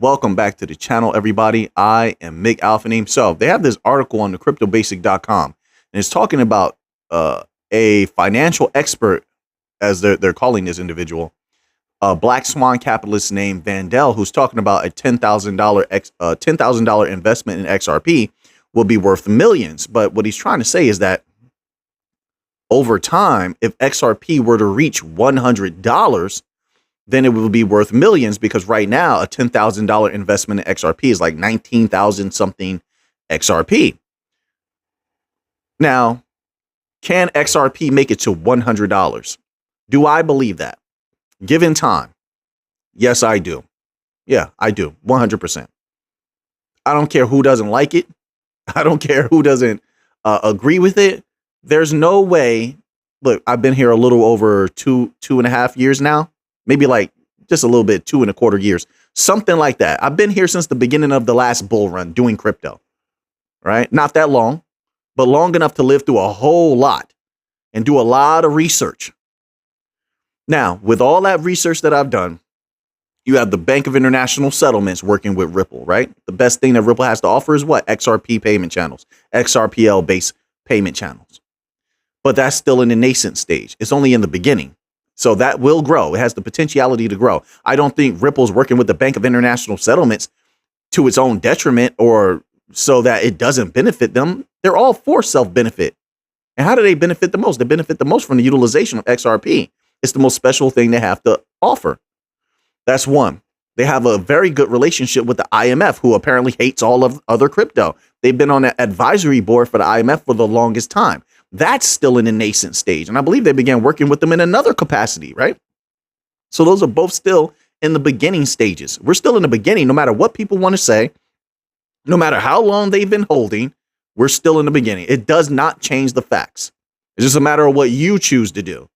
Welcome back to the channel, everybody. I am Mick Alphaname. So they have this article on the cryptobasic.com, and it's talking about a financial expert, as they're calling this individual, a black swan capitalist named Vandel, who's talking about a $10,000 investment in XRP will be worth millions. But what he's trying to say is that over time, if XRP were to reach $100, then it will be worth millions, because right now a $10,000 investment in XRP is like 19,000 something XRP. Now, can XRP make it to $100? Do I believe that? Given time? Yes, I do. Yeah, I do. 100%. I don't care who doesn't like it. I don't care who doesn't agree with it. There's no way. Look, I've been here a little over two and a half years now. Maybe like just a little bit, 2.25 years, something like that. I've been here since the beginning of the last bull run doing crypto, right? Not that long, but long enough to live through a whole lot and do a lot of research. Now, with all that research that I've done, you have the Bank of International Settlements working with Ripple, right? The best thing that Ripple has to offer is what? XRP payment channels, XRPL-based payment channels. But that's still in the nascent stage. It's only in the beginning. So that will grow. It has the potentiality to grow. I don't think Ripple's working with the Bank of International Settlements to its own detriment or so that it doesn't benefit them. They're all for self-benefit. And how do they benefit the most? They benefit the most from the utilization of XRP. It's the most special thing they have to offer. That's one. They have a very good relationship with the IMF, who apparently hates all of other crypto. They've been on an advisory board for the IMF for the longest time. That's still in the nascent stage. And I believe they began working with them in another capacity, right? So those are both still in the beginning stages. We're still in the beginning, no matter what people want to say, no matter how long they've been holding, we're still in the beginning. It does not change the facts. It's just a matter of what you choose to do.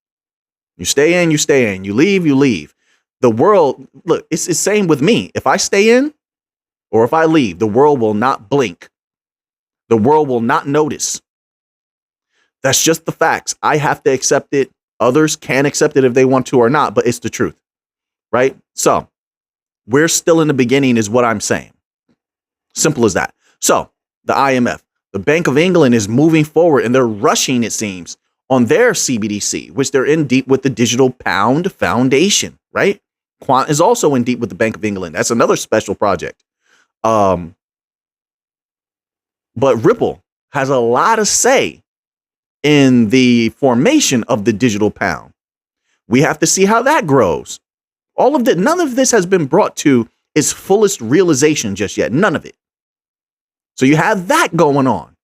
You stay in, you stay in. You leave, you leave. The world, look, it's the same with me. If I stay in or if I leave, the world will not blink. The world will not notice. That's just the facts. I have to accept it. Others can accept it if they want to or not, but it's the truth, right? So we're still in the beginning is what I'm saying. Simple as that. So the IMF, the Bank of England is moving forward and they're rushing, it seems, on their CBDC, which they're in deep with the Digital Pound Foundation, right? Quant is also in deep with the Bank of England. That's another special project. But Ripple has a lot of say in the formation of the digital pound. We have to see how that grows. None of this has been brought to its fullest realization just yet. None of it. So you have that going on.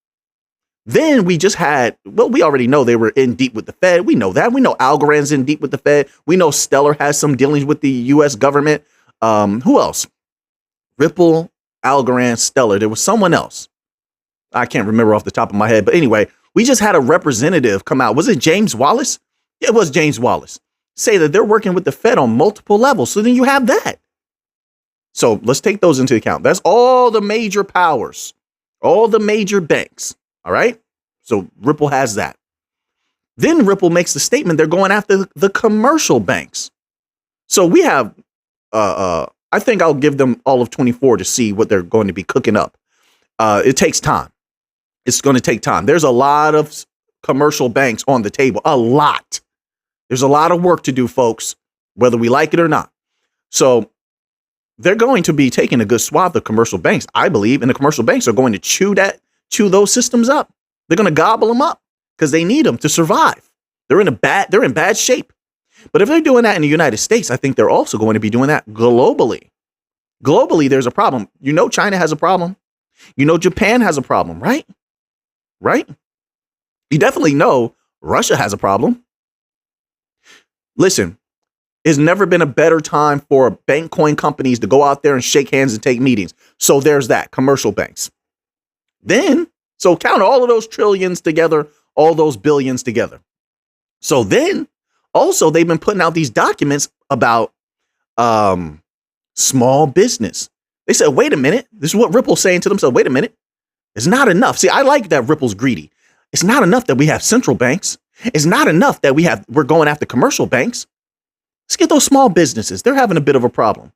Then we just had, well, we already know they were in deep with the Fed. We know that. We know Algorand's in deep with the Fed. We know Stellar has some dealings with the US government. Who else? Ripple, Algorand, Stellar. There was someone else. I can't remember off the top of my head. But anyway, we just had a representative come out. Was it James Wallace? Yeah, it was James Wallace. Say that they're working with the Fed on multiple levels. So then you have that. So let's take those into account. That's all the major powers, all the major banks. All right. So Ripple has that. Then Ripple makes the statement they're going after the commercial banks. So we have, I think I'll give them all of 24 to see what they're going to be cooking up. It takes time. It's going to take time. There's a lot of commercial banks on the table. A lot. There's a lot of work to do, folks, whether we like it or not. So they're going to be taking a good swath of commercial banks, I believe, and the commercial banks are going to chew those systems up. They're going to gobble them up because they need them to survive. They're in bad shape. But if they're doing that in the United States, I think they're also going to be doing that globally. Globally, there's a problem. You know, China has a problem. You know, Japan has a problem, right? Right? You definitely know Russia has a problem. Listen, it's never been a better time for bank coin companies to go out there and shake hands and take meetings. So there's that, commercial banks. Then, so count all of those trillions together, all those billions together. So then also they've been putting out these documents about small business. They said, wait a minute. This is what Ripple's saying to themselves. Wait a minute. It's not enough. See, I like that Ripple's greedy. It's not enough that we have central banks. It's not enough that we're going after commercial banks. Let's get those small businesses. They're having a bit of a problem.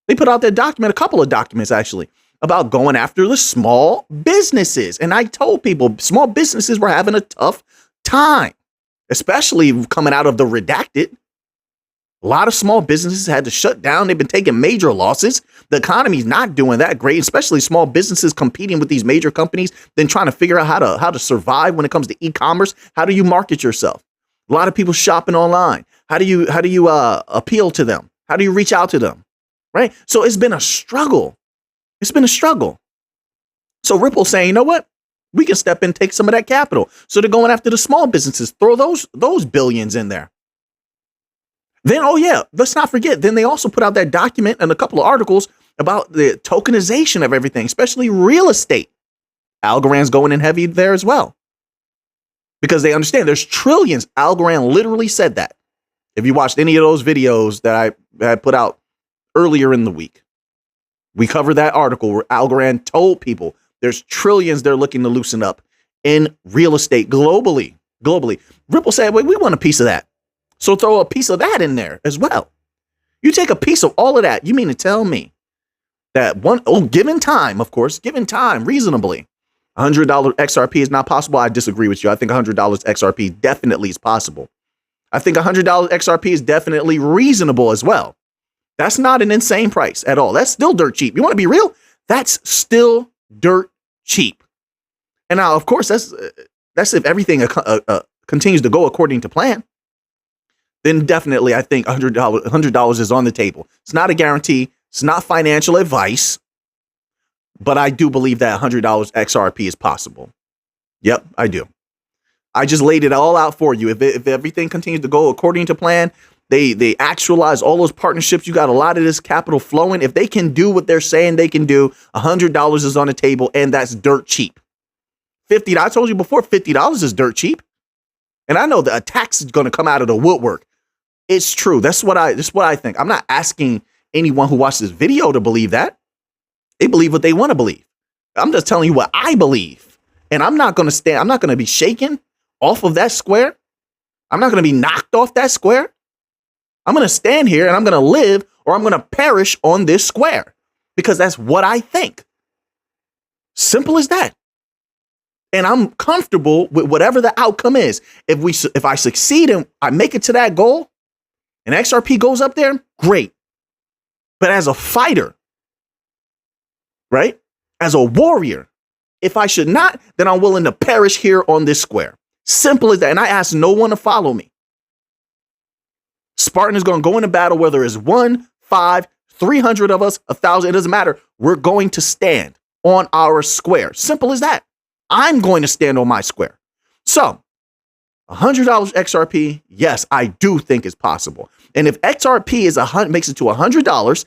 They put out their document, a couple of documents actually, about going after the small businesses. And I told people small businesses were having a tough time, especially coming out of the redacted. A lot of small businesses had to shut down. They've been taking major losses. The economy's not doing that great, especially small businesses competing with these major companies, then trying to figure out how to survive when it comes to e-commerce. How do you market yourself? A lot of people shopping online. How do you appeal to them? How do you reach out to them? Right? So it's been a struggle. It's been a struggle. So Ripple's saying, you know what? We can step in, take some of that capital. So they're going after the small businesses, throw those billions in there. Then, oh yeah, let's not forget, then they also put out that document and a couple of articles about the tokenization of everything, especially real estate. Algorand's going in heavy there as well. Because they understand there's trillions. Algorand literally said that. If you watched any of those videos that I had put out earlier in the week, we covered that article where Algorand told people there's trillions they're looking to loosen up in real estate globally. Ripple said, wait, we want a piece of that. So throw a piece of that in there as well. You take a piece of all of that. You mean to tell me that given time, of course, given time reasonably, $100 XRP is not possible? I disagree with you. I think $100 XRP definitely is possible. I think $100 XRP is definitely reasonable as well. That's not an insane price at all. That's still dirt cheap. You want to be real? That's still dirt cheap. And now, of course, that's if everything continues to go according to plan. Then definitely I think $100 is on the table. It's not a guarantee. It's not financial advice. But I do believe that $100 XRP is possible. Yep, I do. I just laid it all out for you. If everything continues to go according to plan, they actualize all those partnerships. You got a lot of this capital flowing. If they can do what they're saying they can do, $100 is on the table, and that's dirt cheap. $50. I told you before, $50 is dirt cheap. And I know the tax is going to come out of the woodwork. It's true. That's what I think. I'm not asking anyone who watched this video to believe that. They believe what they want to believe. I'm just telling you what I believe. And I'm not going to be shaken off of that square. I'm not going to be knocked off that square. I'm going to stand here and I'm going to live or I'm going to perish on this square because that's what I think. Simple as that. And I'm comfortable with whatever the outcome is. If I succeed and I make it to that goal and XRP goes up there, great. But as a fighter, right? As a warrior, if I should not, then I'm willing to perish here on this square. Simple as that. And I ask no one to follow me. Spartan is going to go into battle, whether it's 1, 5, 300 of us, 1,000, it doesn't matter. We're going to stand on our square. Simple as that. I'm going to stand on my square. So $100 XRP, yes, I do think it's possible. And if XRP makes it to $100,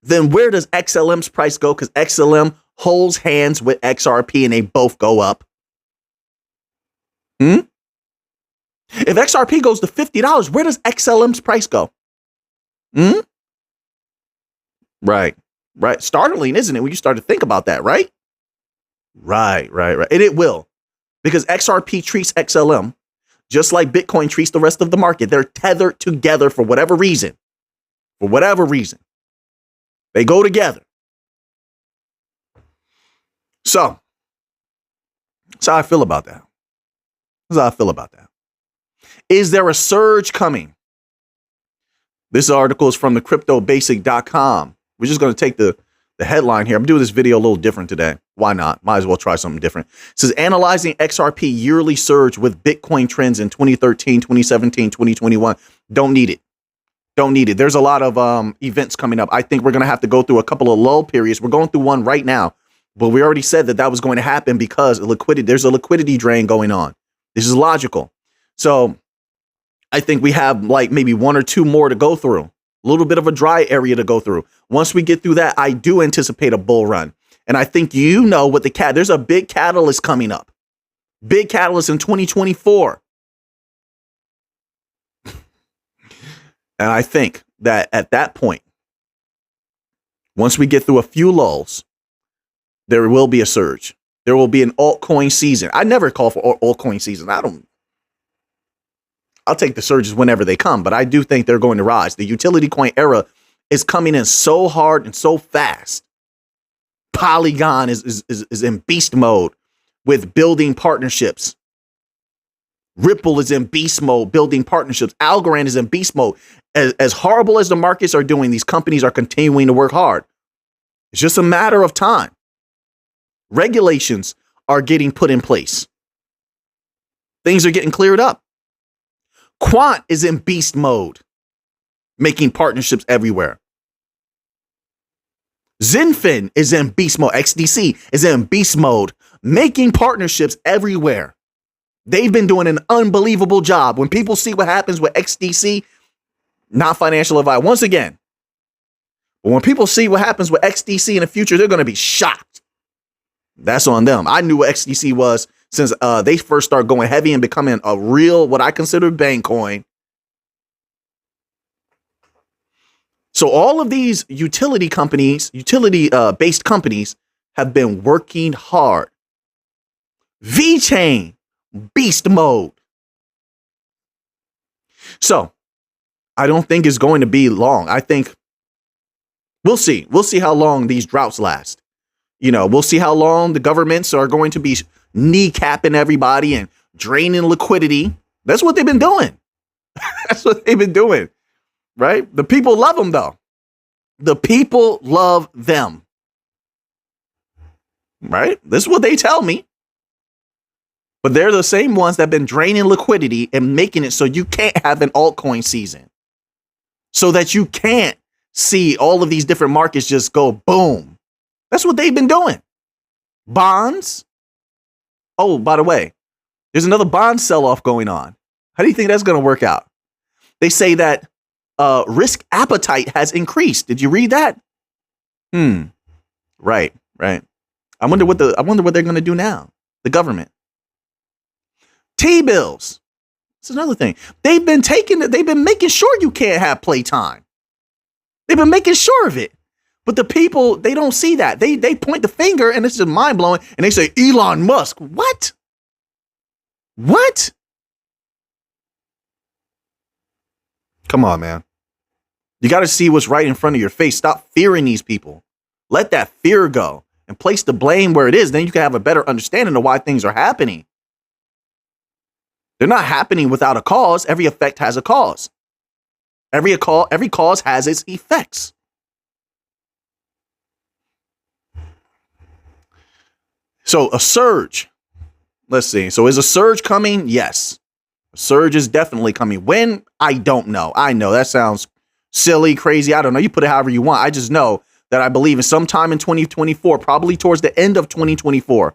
then where does XLM's price go? Because XLM holds hands with XRP and they both go up. If XRP goes to $50, where does XLM's price go? Right. Startling, isn't it? When you start to think about that, right? Right. And it will. Because XRP treats XLM just like Bitcoin treats the rest of the market. They're tethered together for whatever reason. They go together. So that's how I feel about that. Is there a surge coming? This article is from the cryptobasic.com. We're just going to take the headline here. I'm doing this video a little different today. Why not? Might as well try something different. It says, analyzing XRP yearly surge with Bitcoin trends in 2013, 2017, 2021. Don't need it. There's a lot of events coming up. I think we're going to have to go through a couple of lull periods. We're going through one right now. But we already said that was going to happen because there's a liquidity drain going on. This is logical. So I think we have like maybe one or two more to go through. A little bit of a dry area to go through. Once we get through that, I do anticipate a bull run. And I think what there's a big catalyst coming up. Big catalyst in 2024. And I think that at that point, once we get through a few lulls, there will be a surge. There will be an altcoin season. I never call for altcoin season. I'll take the surges whenever they come, but I do think they're going to rise. The utility coin era is coming in so hard and so fast. Polygon is in beast mode with building partnerships. Ripple is in beast mode, building partnerships. Algorand is in beast mode. As horrible as the markets are doing, these companies are continuing to work hard. It's just a matter of time. Regulations are getting put in place. Things are getting cleared up. Quant is in beast mode, making partnerships everywhere. Zenfin is in beast mode. XDC is in beast mode, making partnerships everywhere. They've been doing an unbelievable job. When people see what happens with XDC, not financial advice, once again, but when people see what happens with XDC in the future, they're going to be shocked. That's on them. I knew what XDC was since they first started going heavy and becoming a real, what I consider bank coin. So all of these utility companies, based companies have been working hard. VeChain, beast mode. So I don't think it's going to be long. I think we'll see. We'll see how long these droughts last. We'll see how long the governments are going to be kneecapping everybody and draining liquidity. That's what they've been doing. That's what they've been doing, right? The people love them, though. The people love them, right? This is what they tell me. But they're the same ones that have been draining liquidity and making it so you can't have an altcoin season, so that you can't see all of these different markets just go boom. That's what they've been doing. Bonds. Oh, by the way, there's another bond sell-off going on. How do you think that's going to work out? They say that risk appetite has increased. Did you read that? Right. I wonder what they're going to do now. The government. T-bills. That's another thing. They've been making sure you can't have playtime. They've been making sure of it. But the people, they don't see that. They point the finger and it's just mind blowing. And they say, Elon Musk. What? Come on, man. You got to see what's right in front of your face. Stop fearing these people. Let that fear go and place the blame where it is. Then you can have a better understanding of why things are happening. They're not happening without a cause. Every effect has a cause. Every cause has its effects. So a surge. Let's see. So is a surge coming? Yes. A surge is definitely coming. When? I don't know. I know that sounds silly, crazy. I don't know. You put it however you want. I just know that I believe in sometime in 2024, probably towards the end of 2024.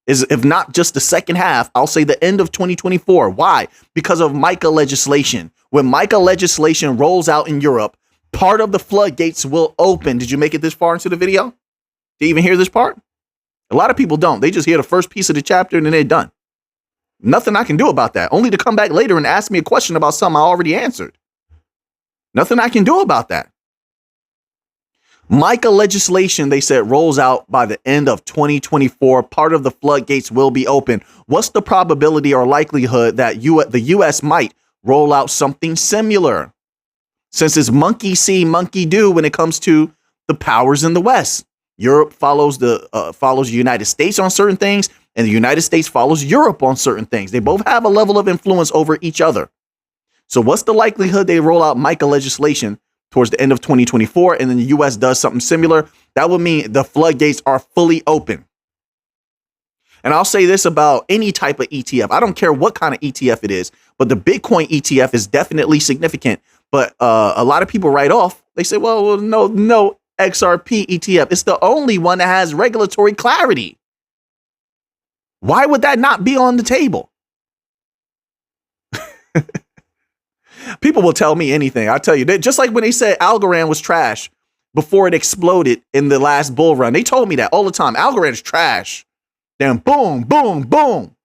Is if not just the second half, I'll say the end of 2024. Why? Because of MiCA legislation. When MiCA legislation rolls out in Europe, part of the floodgates will open. Did you make it this far into the video? Did you even hear this part? A lot of people don't. They just hear the first piece of the chapter and then they're done. Nothing I can do about that. Only to come back later and ask me a question about something I already answered. Nothing I can do about that. MiCA legislation, they said, rolls out by the end of 2024. Part of the floodgates will be open. What's the probability or likelihood that the U.S. might roll out something similar? Since it's monkey see, monkey do when it comes to the powers in the West. Europe follows the United States on certain things, and the United States follows Europe on certain things. They both have a level of influence over each other. So what's the likelihood they roll out MiCA legislation towards the end of 2024, and then the U.S. does something similar? That would mean the floodgates are fully open. And I'll say this about any type of ETF. I don't care what kind of ETF it is, but the Bitcoin ETF is definitely significant. But a lot of people write off. They say, well, no XRP ETF. It's the only one that has regulatory clarity. Why would that not be on the table? People will tell me anything. I tell you, just like when they said Algorand was trash before it exploded in the last bull run. They told me that all the time. Algorand is trash. Then boom, boom, boom.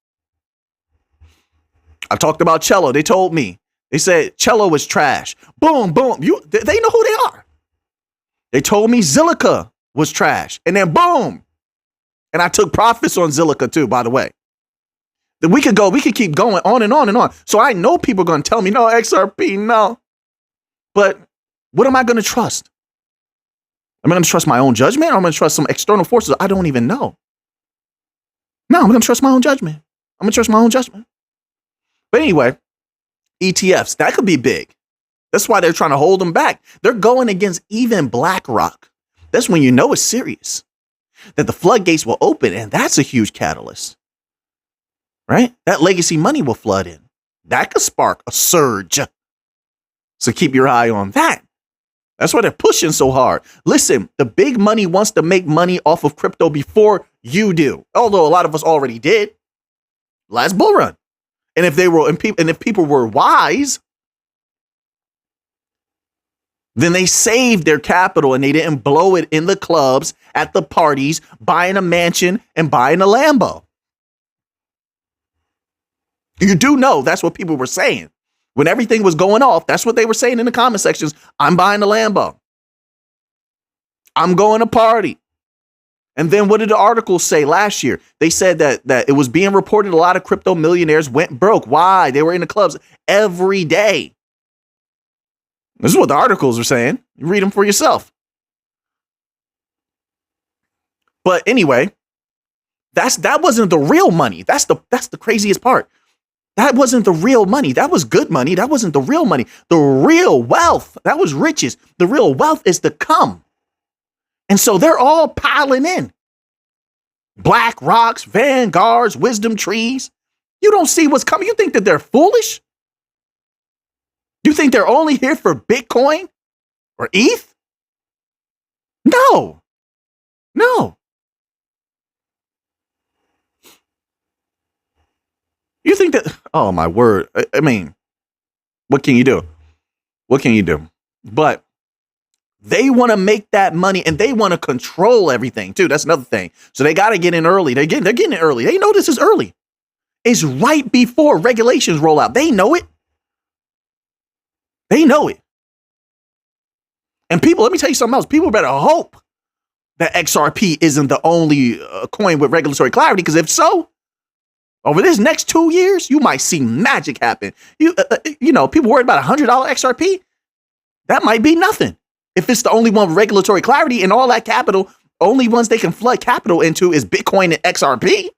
I talked about Cello. They told me. They said Cello was trash. Boom, boom. They know who they are. They told me Zilliqa was trash. And then boom. And I took profits on Zilliqa too, by the way. Then we could keep going on and on and on. So I know people are going to tell me, no, XRP, no. But what am I going to trust? Am I going to trust my own judgment, or am I going to trust some external forces I don't even know? No, I'm going to trust my own judgment. I'm going to trust my own judgment. But anyway, ETFs, that could be big. That's why they're trying to hold them back. They're going against even BlackRock. That's when you know it's serious, that the floodgates will open, and that's a huge catalyst, right? That legacy money will flood in. That could spark a surge. So keep your eye on that. That's why they're pushing so hard. Listen, the big money wants to make money off of crypto before you do, although a lot of us already did last bull run. And if if people were wise, then they saved their capital and they didn't blow it in the clubs, at the parties, buying a mansion and buying a Lambo. You do know that's what people were saying. When everything was going off, that's what they were saying in the comment sections. I'm buying a Lambo. I'm going to party. And then what did the articles say last year? They said that it was being reported a lot of crypto millionaires went broke. Why? They were in the clubs every day. This is what the articles are saying. You read them for yourself. But anyway, that wasn't the real money. That's the craziest part. That wasn't the real money. That was good money. That wasn't the real money. The real wealth, that was riches. The real wealth is to come. And so they're all piling in. Black rocks, Vanguards, wisdom trees. You don't see what's coming. You think that they're foolish? You think they're only here for Bitcoin or ETH? No. You think that, oh my word. I mean, what can you do? But they want to make that money and they want to control everything too. That's another thing. So they got to get in early. They're getting in early. They know this is early. It's right before regulations roll out. They know it. And people, let me tell you something else. People better hope that XRP isn't the only coin with regulatory clarity, because if so, over this next 2 years, you might see magic happen. People worried about $100 XRP. That might be nothing. If it's the only one with regulatory clarity and all that capital, only ones they can flood capital into is Bitcoin and XRP.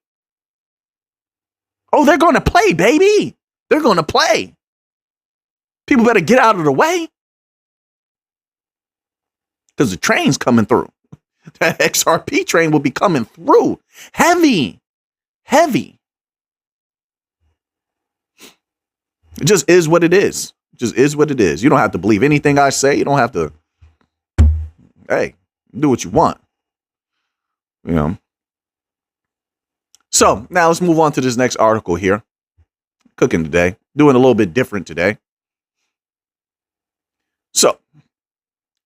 Oh, they're going to play, baby. They're going to play. People better get out of the way, because the train's coming through. That XRP train will be coming through. Heavy. It just is what it is. You don't have to believe anything I say. You don't have to, hey, do what you want. So now let's move on to this next article here. Cooking today. Doing a little bit different today.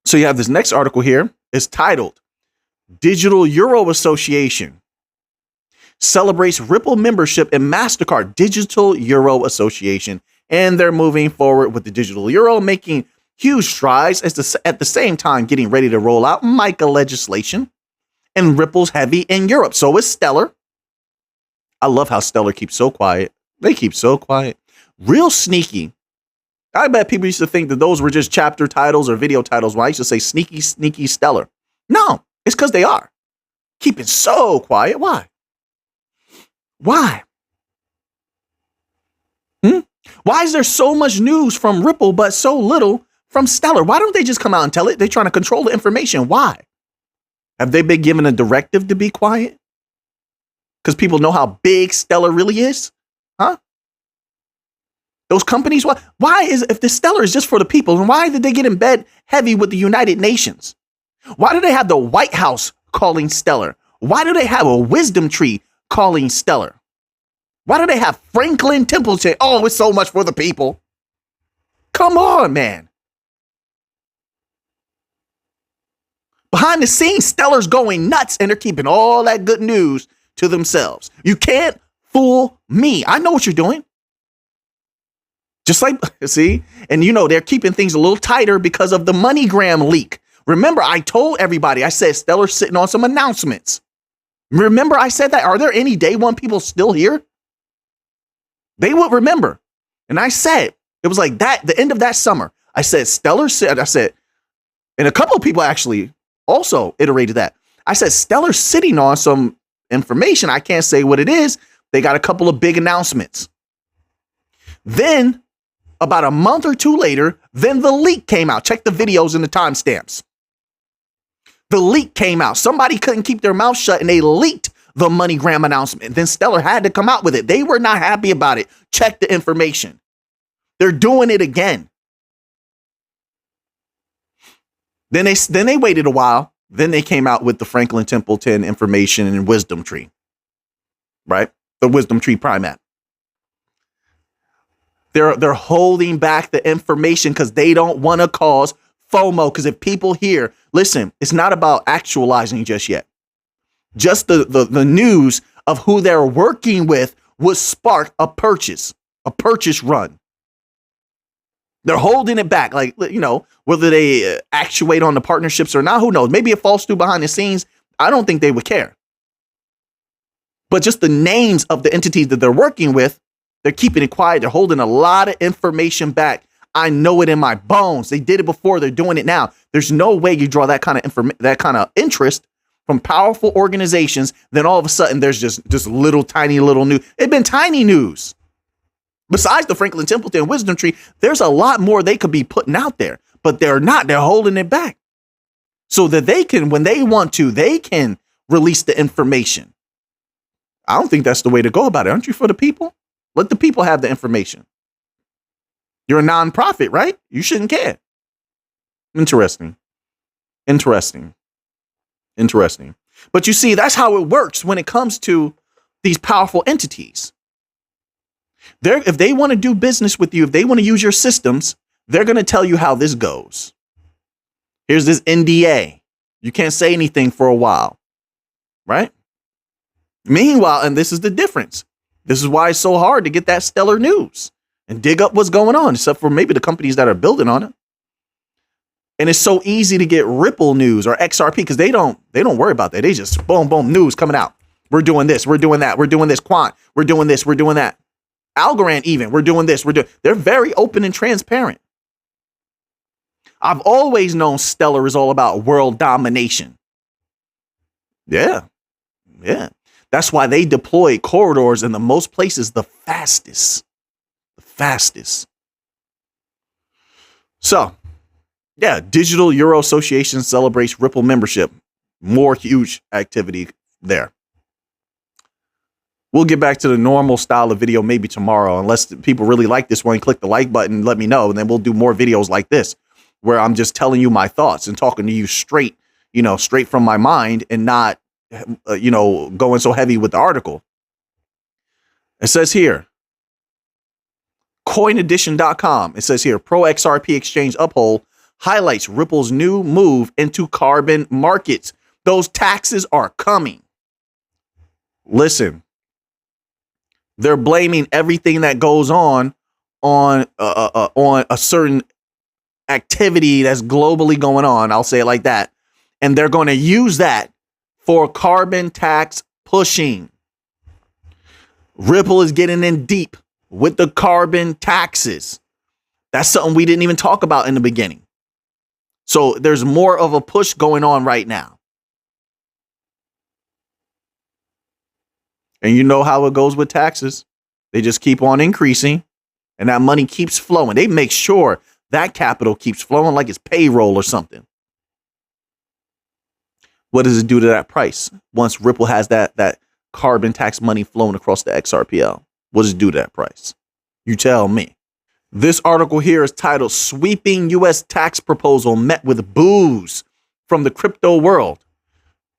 So you have this next article here. It's titled Digital Euro Association celebrates Ripple membership in MasterCard Digital Euro Association. And they're moving forward with the digital euro, making huge strides at the same time getting ready to roll out MiCA legislation. And Ripple's heavy in Europe. So is Stellar. I love how Stellar keeps so quiet. They keep so quiet. Real sneaky. I bet people used to think that those were just chapter titles or video titles when I used to say sneaky Stellar. No, it's because they are keeping so quiet. Why? Why is there so much news from Ripple but so little from Stellar? Why don't they just come out and tell it? They're trying to control the information. Why? Have they been given a directive to be quiet? Because people know how big Stellar really is? Huh? Those companies, why is, if the Stellar is just for the people, then why did they get in bed heavy with the United Nations? Why do they have the White House calling Stellar? Why do they have a wisdom tree calling Stellar? Why do they have Franklin Templeton? Oh, it's so much for the people. Come on, man. Behind the scenes, Stellar's going nuts and they're keeping all that good news to themselves. You can't fool me. I know what you're doing. Just like, see, and they're keeping things a little tighter because of the MoneyGram leak. Remember, I told everybody, I said Stellar's sitting on some announcements. Remember, I said that. Are there any day one people still here? They would remember. And I said, it was like that, the end of that summer. I said, Stellar said, and a couple of people actually also iterated that. I said, Stellar's sitting on some information. I can't say what it is. They got a couple of big announcements. Then about a month or two later, then the leak came out. Check the videos and the timestamps. The leak came out. Somebody couldn't keep their mouth shut and they leaked the MoneyGram announcement. Then Stellar had to come out with it. They were not happy about it. Check the information. They're doing it again. Then they waited a while. Then they came out with the Franklin Templeton information and wisdom tree, right? The wisdom tree prime app. They're holding back the information because they don't want to cause FOMO. Because if people hear, listen, it's not about actualizing just yet. Just the news of who they're working with would spark a purchase run. They're holding it back. Like, you know, whether they actuate on the partnerships or not, who knows? Maybe it falls through behind the scenes. I don't think they would care. But just the names of the entities that they're working with, they're keeping it quiet. They're holding a lot of information back. I know it in my bones. They did it before. They're doing it now. There's no way you draw that kind of interest from powerful organizations. Then all of a sudden there's just tiny little news. It's been tiny news. Besides the Franklin Templeton wisdom tree, there's a lot more they could be putting out there, but they're not. They're holding it back so that they can, when they want to, they can release the information. I don't think that's the way to go about it. Aren't you for the people? Let the people have the information. You're a nonprofit, right? You shouldn't care. Interesting. But you see, that's how it works when it comes to these powerful entities. If they want to do business with you, if they want to use your systems, they're going to tell you how this goes. Here's this NDA. You can't say anything for a while, right? Meanwhile, and this is the difference. This is why it's so hard to get that stellar news and dig up what's going on, except for maybe the companies that are building on it. And it's so easy to get Ripple news or XRP because they don't worry about that. They just boom, boom, news coming out. We're doing this. We're doing that. We're doing this. Quant. We're doing this. We're doing that. Algorand even. We're doing this. They're very open and transparent. I've always known Stellar is all about world domination. Yeah. That's why they deploy corridors in the most places the fastest. So, yeah, Digital Euro Association celebrates Ripple membership. More huge activity there. We'll get back to the normal style of video maybe tomorrow, unless people really like this one. Click the like button and let me know, and then we'll do more videos like this, where I'm just telling you my thoughts and talking to you straight from my mind and not, going so heavy with the article. It says here, coinedition.com. It says here, Pro XRP exchange uphold highlights Ripple's new move into carbon markets. Those taxes are coming. Listen, they're blaming everything that goes on a certain activity that's globally going on. I'll say it like that. And they're going to use that for carbon tax pushing. Ripple is getting in deep with the carbon taxes. That's something we didn't even talk about in the beginning. So there's more of a push going on right now. And you know how it goes with taxes. They just keep on increasing and that money keeps flowing. They make sure that capital keeps flowing like it's payroll or something. What does it do to that price once Ripple has that carbon tax money flowing across the XRPL? What does it do to that price? You tell me. This article here is titled Sweeping U.S. Tax Proposal Met with Boos from the Crypto World.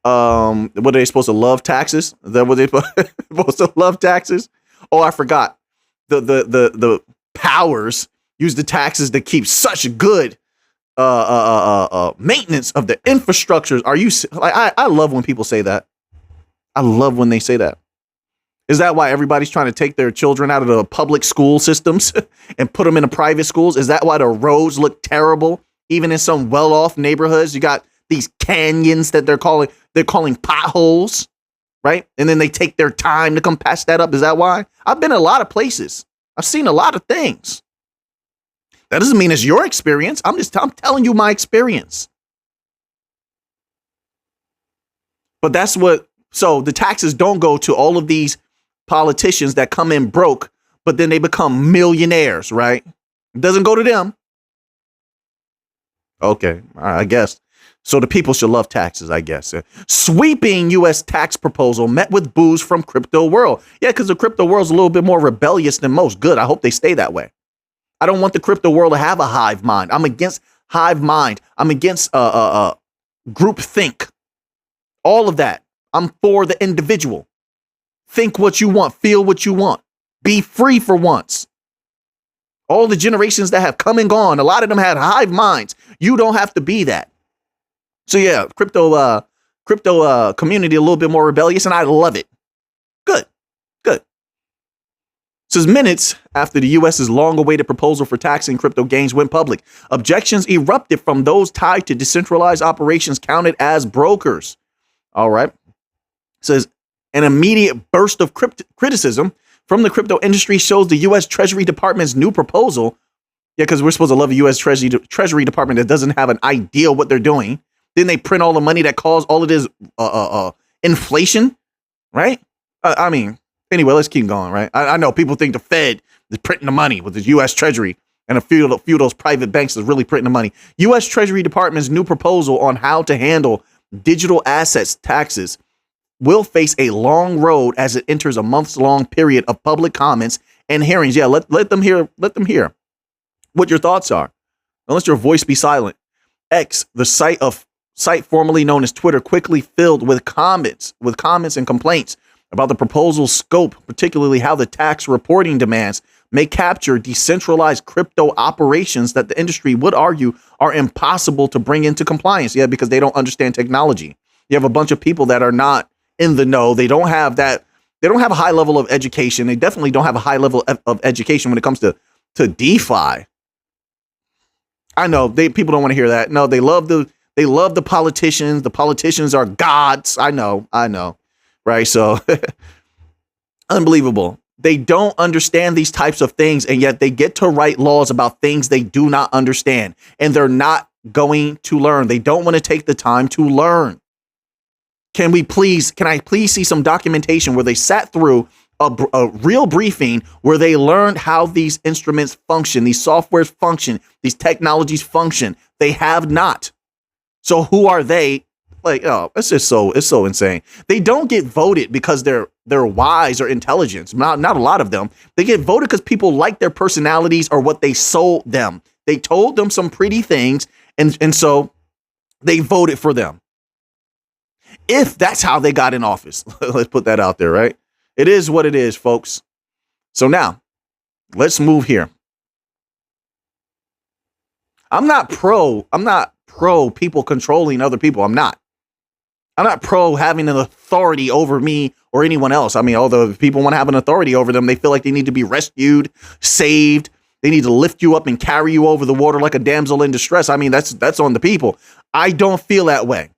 What are they supposed to love taxes? Is that what they're supposed to love taxes? Oh, I forgot. The powers use the taxes to keep such good maintenance of the infrastructures. Are you I love when people say that. I love when they say that. Is that why everybody's trying to take their children out of the public school systems and put them in the private schools? Is that why the roads look terrible? Even in some well-off neighborhoods, you got these canyons that they're calling potholes, right? And then they take their time to come patch that up. Is that why? I've been in a lot of places. I've seen a lot of things. That doesn't mean it's your experience. I'm telling you my experience. But that's what, so the taxes don't go to all of these politicians that come in broke, but then they become millionaires, right? It doesn't go to them. Okay, I guess. So the people should love taxes, I guess. Sweeping U.S. tax proposal met with boos from crypto world. Yeah, because the crypto world's a little bit more rebellious than most. Good. I hope they stay that way. I don't want the crypto world to have a hive mind. I'm against hive mind. I'm against group think. All of that. I'm for the individual. Think what you want. Feel what you want. Be free for once. All the generations that have come and gone, a lot of them had hive minds. You don't have to be that. So yeah, crypto community a little bit more rebellious, and I love it. Good. Says minutes after the U.S.'s long-awaited proposal for taxing crypto gains went public, objections erupted from those tied to decentralized operations counted as brokers. All right. Says an immediate burst of criticism from the crypto industry shows the U.S. Treasury Department's new proposal. Yeah, because we're supposed to love a U.S. Treasury Department that doesn't have an idea what they're doing. Then they print all the money that caused all of this inflation, right? I mean, anyway, let's keep going, right? I know people think the Fed is printing the money with the U.S. Treasury, and a few of those private banks is really printing the money. U.S. Treasury Department's new proposal on how to handle digital assets taxes will face a long road as it enters a months-long period of public comments and hearings. Yeah, let them hear what your thoughts are. Don't let your voice be silent. X, the site formerly known as Twitter, quickly filled with comments and complaints about the proposal's scope, particularly how the tax reporting demands may capture decentralized crypto operations that the industry would argue are impossible to bring into compliance. Yeah, because they don't understand technology. You have a bunch of people that are not in the know. They don't have that. They don't have a high level of education. They definitely don't have a high level of education when it comes to DeFi. I know people don't want to hear that. No, they love the politicians. The politicians are gods. I know. Right. So unbelievable. They don't understand these types of things, and yet they get to write laws about things they do not understand, and they're not going to learn. They don't want to take the time to learn. Can I please see some documentation where they sat through a real briefing where they learned how these instruments function, these softwares function, these technologies function? They have not. So who are they? Like, oh, it's so insane. They don't get voted because they're wise or intelligent. Not a lot of them. They get voted because people like their personalities or what they sold them. They told them some pretty things, and so they voted for them. If that's how they got in office, let's put that out there, right? It is what it is, folks. So now, let's move here. I'm not pro people controlling other people. I'm not pro having an authority over me or anyone else. I mean, although if people want to have an authority over them, they feel like they need to be rescued, saved. They need to lift you up and carry you over the water like a damsel in distress. I mean, that's on the people. I don't feel that way.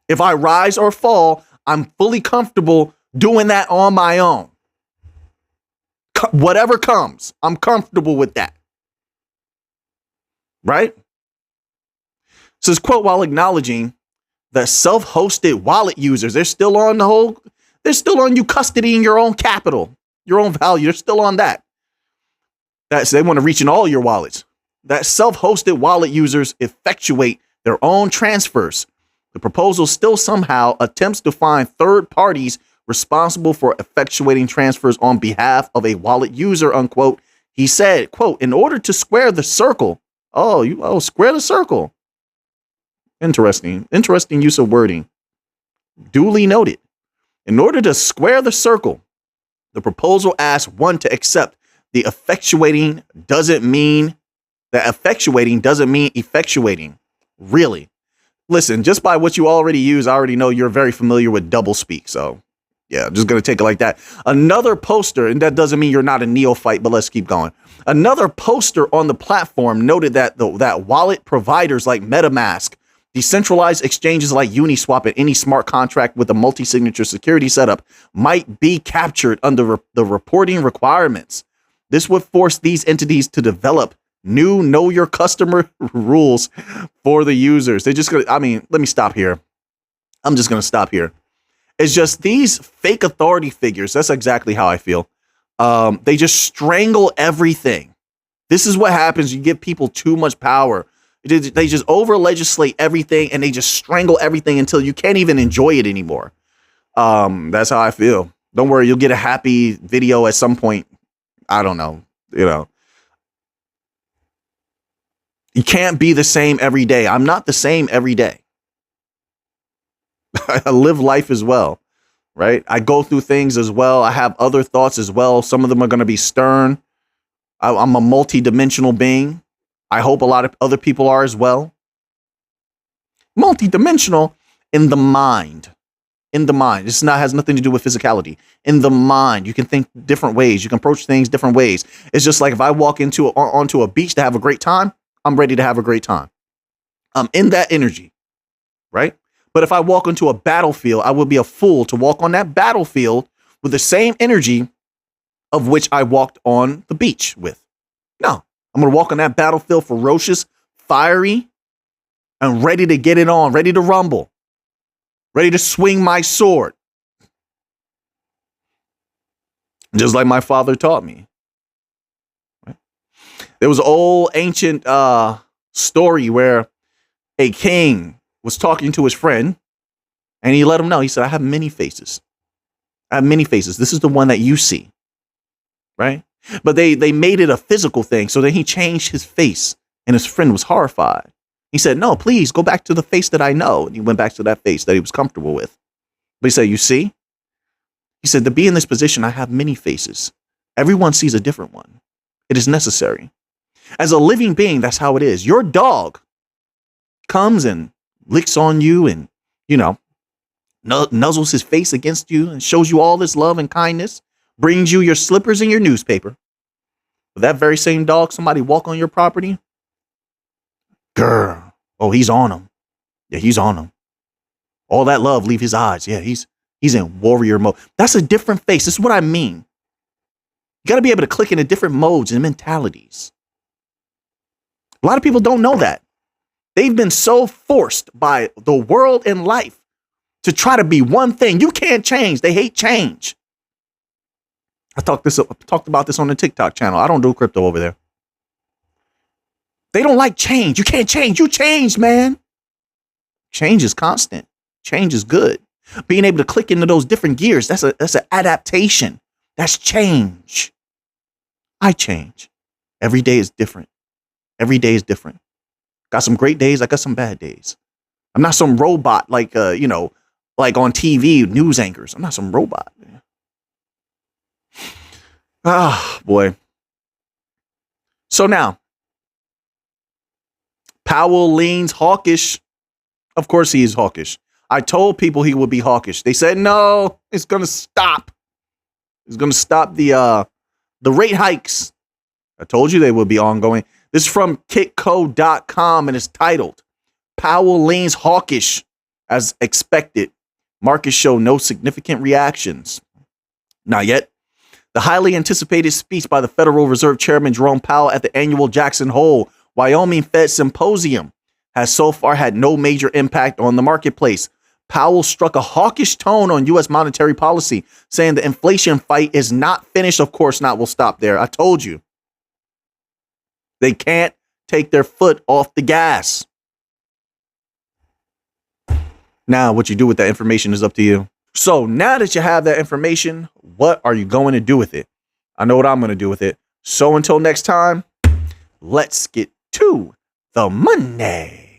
If I rise or fall, I'm fully comfortable doing that on my own. Whatever comes, I'm comfortable with that. Right? Says, quote, while acknowledging that self-hosted wallet users, they're still on you custodying your own capital, your own value. They're still on that. They want to reach in all your wallets. That self-hosted wallet users effectuate their own transfers. The proposal still somehow attempts to find third parties responsible for effectuating transfers on behalf of a wallet user, unquote. He said, quote, in order to square the circle. Square the circle. Interesting use of wording. Duly noted. In order to square the circle, the proposal asks one to accept the effectuating doesn't mean effectuating. Really? Listen, just by what you already use, I already know you're very familiar with doublespeak. So yeah, I'm just going to take it like that. Another poster, and that doesn't mean you're not a neophyte, but let's keep going. Another poster on the platform noted that that wallet providers like MetaMask, decentralized exchanges like Uniswap, and any smart contract with a multi-signature security setup might be captured under the reporting requirements. This would force these entities to develop new know your customer rules for the users. Let me stop here. I'm just going to stop here. It's just these fake authority figures. That's exactly how I feel. They just strangle everything. This is what happens. You give people too much power. They just over legislate everything and they just strangle everything until you can't even enjoy it anymore. That's how I feel. Don't worry. You'll get a happy video at some point. I don't know. You can't be the same every day. I'm not the same every day. I live life as well, right? I go through things as well. I have other thoughts as well. Some of them are going to be stern. I'm a multi-dimensional being. I hope a lot of other people are as well. Multi-dimensional in the mind. In the mind. This has nothing to do with physicality. In the mind, you can think different ways. You can approach things different ways. It's just like if I walk onto a beach to have a great time, I'm ready to have a great time. I'm in that energy, right? But if I walk into a battlefield, I would be a fool to walk on that battlefield with the same energy of which I walked on the beach with. No, I'm going to walk on that battlefield ferocious, fiery, and ready to get it on, ready to rumble, ready to swing my sword. Just like my father taught me. Right? There was an old ancient story where a king was talking to his friend and he let him know. He said, I have many faces. I have many faces. This is the one that you see. Right. But they made it a physical thing. So then he changed his face and his friend was horrified. He said, no, please go back to the face that I know. And he went back to that face that he was comfortable with. But he said, you see? He said, to be in this position, I have many faces. Everyone sees a different one. It is necessary. As a living being, that's how it is. Your dog comes and licks on you and, nuzzles his face against you and shows you all this love and kindness, brings you your slippers and your newspaper. But that very same dog, somebody walk on your property. Girl, oh, he's on him. Yeah, he's on him. All that love leave his eyes. Yeah, he's in warrior mode. That's a different face. This is what I mean. You got to be able to click into different modes and mentalities. A lot of people don't know that. They've been so forced by the world and life to try to be one thing. You can't change. They hate change. I talked about this on the TikTok channel. I don't do crypto over there. They don't like change. You can't change. You changed, man. Change is constant. Change is good. Being able to click into those different gears, that's an adaptation. That's change. I change. Every day is different. Every day is different. Got some great days. I got some bad days. I'm not some robot like like on TV news anchors. I'm not some robot. Ah, boy. So now, Powell leans hawkish. Of course he is hawkish. I told people he would be hawkish. They said, no, it's going to stop. It's going to stop the rate hikes. I told you they would be ongoing. This is from Kitco.com and it's titled, Powell leans hawkish as expected. Markets show no significant reactions. Not yet. The highly anticipated speech by the Federal Reserve Chairman Jerome Powell at the annual Jackson Hole, Wyoming Fed Symposium has so far had no major impact on the marketplace. Powell struck a hawkish tone on U.S. monetary policy, saying the inflation fight is not finished. Of course not. We'll stop there. I told you. They can't take their foot off the gas. Now, what you do with that information is up to you. So now that you have that information, what are you going to do with it? I know what I'm going to do with it. So until next time, let's get to the money.